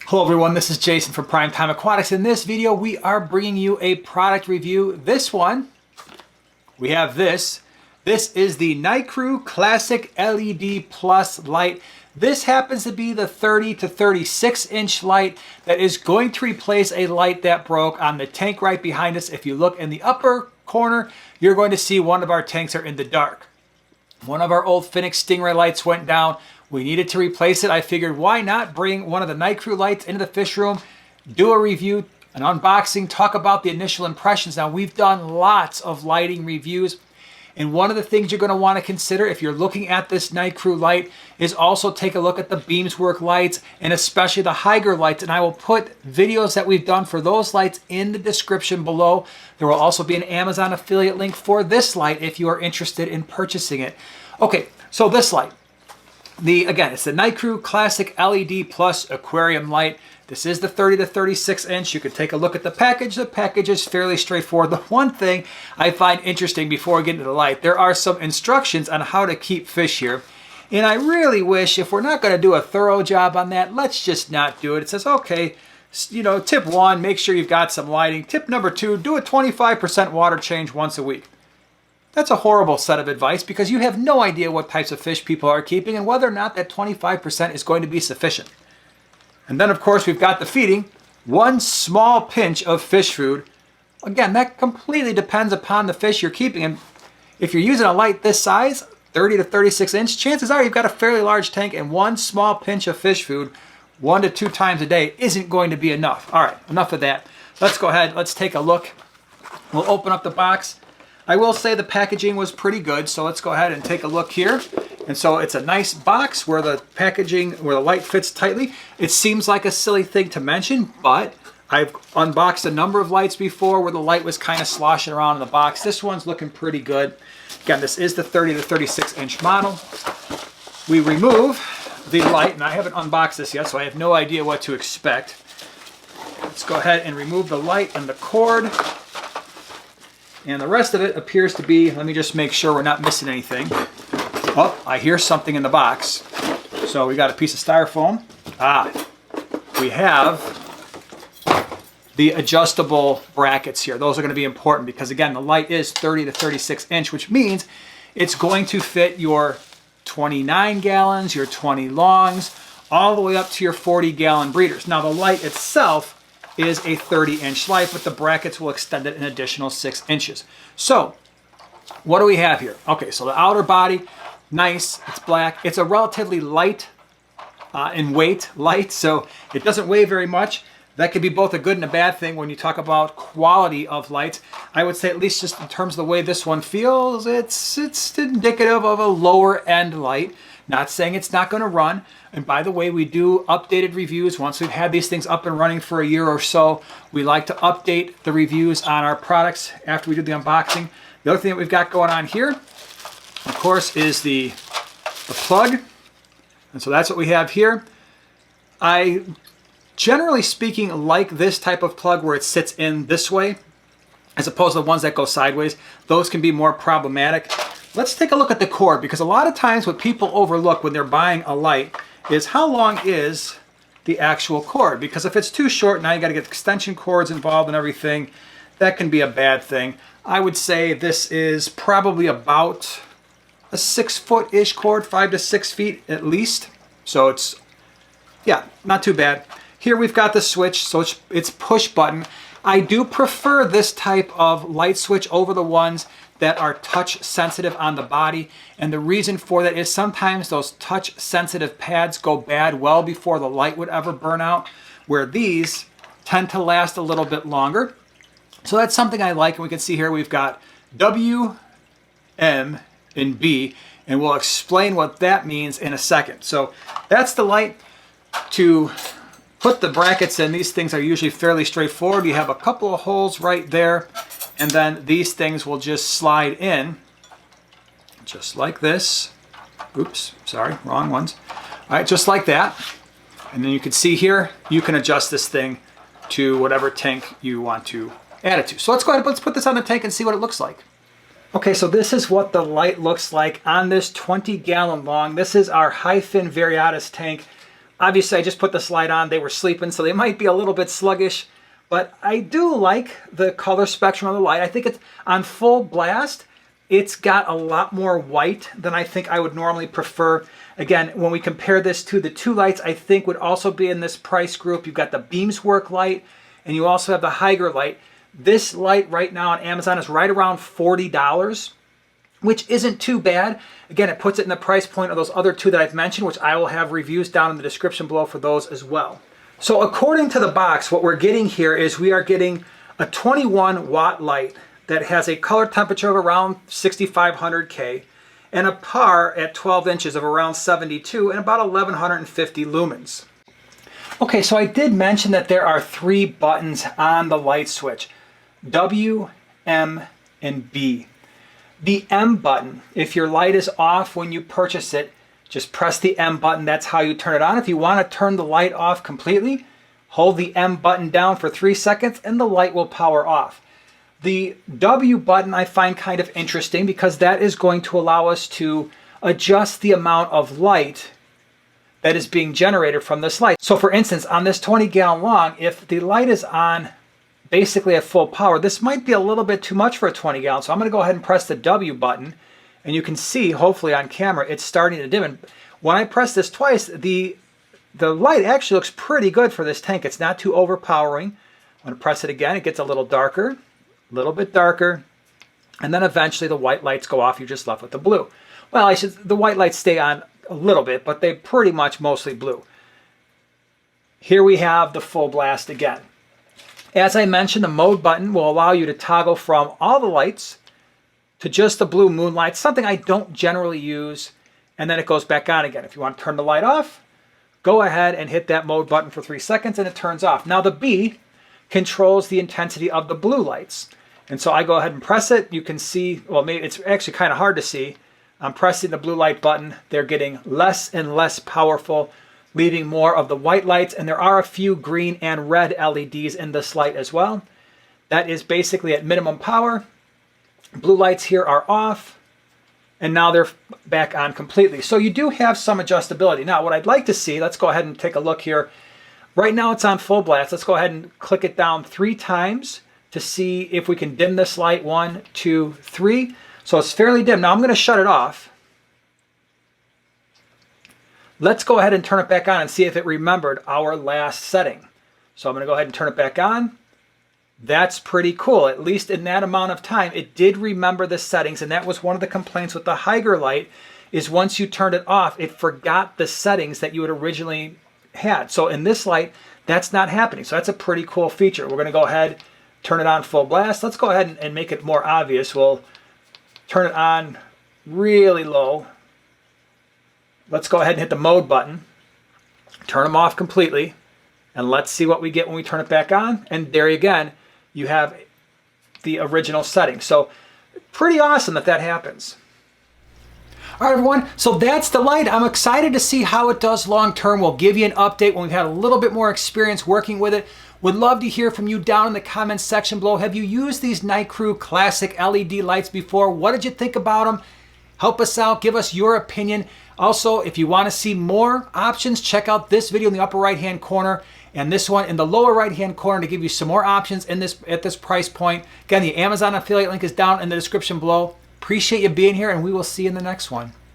Hello everyone, this is Jason from Primetime Aquatics. In this video, we are bringing you a product review. This one, we have this. This is the Nicrew Classic LED Plus light. This happens to be the 30 to 36 inch light that is going to replace a light that broke on the tank right behind us. If you look in the upper corner, you're going to see one of our tanks are in the dark. One of our old Phoenix Stingray lights went down. We needed to replace it. I figured why not bring one of the Nicrew lights into the fish room, do a review, an unboxing, talk about the initial impressions. Now we've done lots of lighting reviews, and one of the things you're going to want to consider if you're looking at this Nicrew light is also take a look at the Beamswork lights and especially the Hygger lights, and I will put videos that we've done for those lights in the description below. There will also be an Amazon affiliate link for this light if you are interested in purchasing it. Okay, so this light. Again, it's the Nicrew Classic LED Plus Aquarium light. This is the 30 to 36 inch. You can take a look at the package. The package is fairly straightforward. The one thing I find interesting before we get into the light, there are some instructions on how to keep fish here. And I really wish, if we're not going to do a thorough job on that, let's just not do it. It says, okay, you know, tip 1, make sure you've got some lighting. Tip number 2, do a 25% water change once a week. That's a horrible set of advice because you have no idea what types of fish people are keeping and whether or not that 25% is going to be sufficient. And then, of course, we've got the feeding. 1 small pinch of fish food. Again, that completely depends upon the fish you're keeping. And if you're using a light this size, 30 to 36 inch, chances are you've got a fairly large tank, and 1 small pinch of fish food 1 to 2 times a day isn't going to be enough. All right, enough of that. Let's go ahead. Let's take a look. We'll open up the box. I will say the packaging was pretty good, so let's go ahead and take a look here. And so it's a nice box where the packaging, where the light fits tightly. It seems like a silly thing to mention, but I've unboxed a number of lights before where the light was kind of sloshing around in the box. This one's looking pretty good. Again, this is the 30 to 36 inch model. We remove the light, and I haven't unboxed this yet, so I have no idea what to expect. Let's go ahead and remove the light and the cord. And the rest of it appears to be, let me just make sure we're not missing anything. Oh, I hear something in the box. So we got a piece of styrofoam. We have the adjustable brackets here. Those are going to be important because, again, the light is 30 to 36 inch, which means it's going to fit your 29 gallons, your 20 longs, all the way up to your 40-gallon breeders. Now, the light itself is a 30-inch light, but the brackets will extend it an additional 6 inches. So, what do we have here? Okay, so the outer body, nice, it's black. It's a relatively light in weight light, so it doesn't weigh very much. That could be both a good and a bad thing when you talk about quality of lights. I would say, at least just in terms of the way this one feels, it's indicative of a lower end light. Not saying it's not going to run. And by the way, we do updated reviews. Once we've had these things up and running for a year or so, we like to update the reviews on our products after we do the unboxing. The other thing that we've got going on here, of course, is the plug. And so that's what we have here. I, generally speaking, like this type of plug where it sits in this way, as opposed to the ones that go sideways. Those can be more problematic. Let's take a look at the cord, because a lot of times what people overlook when they're buying a light is how long is the actual cord. Because if it's too short, now you got to get extension cords involved and everything. That can be a bad thing. I would say this is probably about a 6-foot-ish cord, 5 to 6 feet at least. So it's, yeah, not too bad. Here we've got the switch, so it's push button. I do prefer this type of light switch over the ones that are touch sensitive on the body, and the reason for that is sometimes those touch sensitive pads go bad well before the light would ever burn out, where these tend to last a little bit longer. So that's something I like, and we can see here we've got W, M, and B, and we'll explain what that means in a second. So that's the light. To put the brackets in, these things are usually fairly straightforward. You have a couple of holes right there, and then these things will just slide in, just like this. Oops, sorry, wrong ones. All right, just like that. And then you can see here, you can adjust this thing to whatever tank you want to add it to. So let's go ahead, let's put this on the tank and see what it looks like. Okay, so this is what the light looks like on this 20-gallon long. This is our Hyphen Variatus tank. Obviously, I just put this light on. They were sleeping, so they might be a little bit sluggish. But I do like the color spectrum of the light. I think it's on full blast. It's got a lot more white than I think I would normally prefer. Again, when we compare this to the two lights I think would also be in this price group, you've got the Beamswork light and you also have the Hygger light. This light right now on Amazon is right around $40, which isn't too bad. Again, it puts it in the price point of those other two that I've mentioned, which I will have reviews down in the description below for those as well. So according to the box, what we're getting here is we are getting a 21 watt light that has a color temperature of around 6500 K and a par at 12 inches of around 72 and about 1150 lumens. Okay, so I did mention that there are 3 buttons on the light switch, W, M, and B. The M button, if your light is off when you purchase it, just press the M button. That's how you turn it on. If you want to turn the light off completely, hold the M button down for 3 seconds and the light will power off. The W button I find kind of interesting because that is going to allow us to adjust the amount of light that is being generated from this light. So for instance, on this 20-gallon long, if the light is on basically at full power, this might be a little bit too much for a 20-gallon. So I'm going to go ahead and press the W button. And you can see, hopefully on camera, it's starting to dim. And when I press this twice, the light actually looks pretty good for this tank. It's not too overpowering. I'm going to press it again. It gets a little darker, a little bit darker. And then eventually the white lights go off. You're just left with the blue. Well, the white lights stay on a little bit, but they pretty much mostly blue. Here we have the full blast again. As I mentioned, the mode button will allow you to toggle from all the lights to just the blue moonlight, something I don't generally use, and then it goes back on again. If you want to turn the light off, go ahead and hit that mode button for 3 seconds and it turns off. Now the B controls the intensity of the blue lights. And so I go ahead and press it. You can see, well, maybe it's actually kind of hard to see. I'm pressing the blue light button. They're getting less and less powerful, leaving more of the white lights, and there are a few green and red LEDs in this light as well. That is basically at minimum power. Blue lights here are off, and now they're back on completely. So you do have some adjustability. Now, what I'd like to see, let's go ahead and take a look here. Right now it's on full blast. Let's go ahead and click it down 3 times to see if we can dim this light. 1, 2, 3. So it's fairly dim. Now I'm going to shut it off. Let's go ahead and turn it back on and see if it remembered our last setting. So I'm going to go ahead and turn it back on. That's pretty cool. At least in that amount of time, it did remember the settings, and that was one of the complaints with the Hygger light, is once you turned it off, it forgot the settings that you had originally had. So in this light, that's not happening. So that's a pretty cool feature. We're going to go ahead, turn it on full blast. Let's go ahead and make it more obvious. We'll turn it on really low. Let's go ahead and hit the mode button, turn them off completely, and let's see what we get when we turn it back on. And there again, you have the original setting. So pretty awesome that that happens. All right, everyone, so that's the light. I'm excited to see how it does long term. We'll give you an update when we've had a little bit more experience working with it. Would love to hear from you down in the comments section below. Have you used these Nicrew classic LED lights before? What did you think about them? Help us out, give us your opinion. Also, if you want to see more options, check out this video in the upper right hand corner and this one in the lower right hand corner to give you some more options in this at this price point. Again, the Amazon affiliate link is down in the description below. Appreciate you being here, and we will see you in the next one.